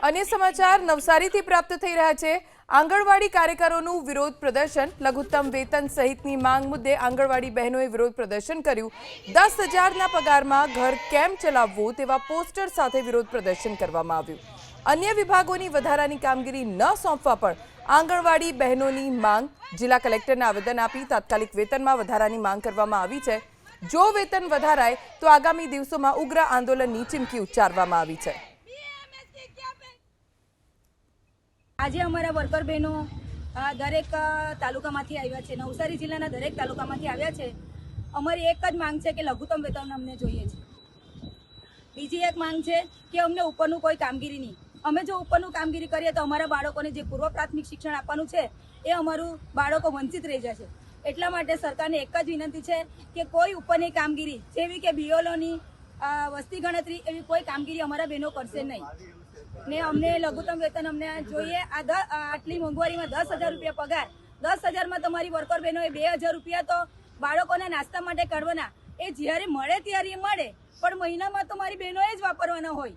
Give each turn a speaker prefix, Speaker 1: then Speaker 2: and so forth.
Speaker 1: अन्य समाचार नवसारीथी प्राप्त थई रह्या छे। आंगणवाड़ी कार्यकरोनुं विरोध प्रदर्शन। लघुत्तम वेतन सहितनी मांग मुद्दे आंगणवाड़ी बहनोए विरोध प्रदर्शन कर्युं। 10,000 पगारमां घर केम चलाववुं तेवा पोस्टर साथे विरोध प्रदर्शन करवामां आव्युं। अन्य विभागोनी वधारानी कामगीरी न सोंपवा पण आंगणवाड़ी बहनोनी मांग। जिला कलेक्टरने आवेदन आपी तात्कालिक वेतनमां वधारानी मांग करवामां आवी छे। जो वेतन वधाराय तो आगामी दिवसोमां उग्र आंदोलननी चीमकी उच्चारवामां आवी छे।
Speaker 2: આજે અમારા વર્કર બહેનો દરેક તાલુકામાંથી આવ્યા છે, નવસારી જિલ્લાના દરેક તાલુકામાંથી આવ્યા છે। અમારી એક જ માંગ છે કે લઘુત્તમ વેતન અમને જોઈએ છે। બીજી એક માંગ છે કે અમને ઉપરનું કોઈ કામગીરી નહીં। અમે જો ઉપરનું કામગીરી કરીએ તો અમારા બાળકોને જે પૂર્વ પ્રાથમિક શિક્ષણ આપવાનું છે એ અમારું બાળકો વંચિત રહી જશે। એટલા માટે સરકારને એક જ વિનંતી છે કે કોઈ ઉપરની કામગીરી જેવી કે બીઓલોની વસ્તી ગણતરી એવી કોઈ કામગીરી અમારા બહેનો કરશે નહીં ને અમને લઘુત્તમ વેતન અમને જોઈએ। આટલી મોંઘવારીમાં 10,000 રૂપિયા પગાર, 10,000માં તમારી વર્કર બહેનોએ 2,000 રૂપિયા તો બાળકોના નાસ્તા માટે કાઢવાના। એ જ્યારે મળે ત્યારે મળે, પણ મહિનામાં તો મારી બહેનોએ જ વાપરવાના હોય।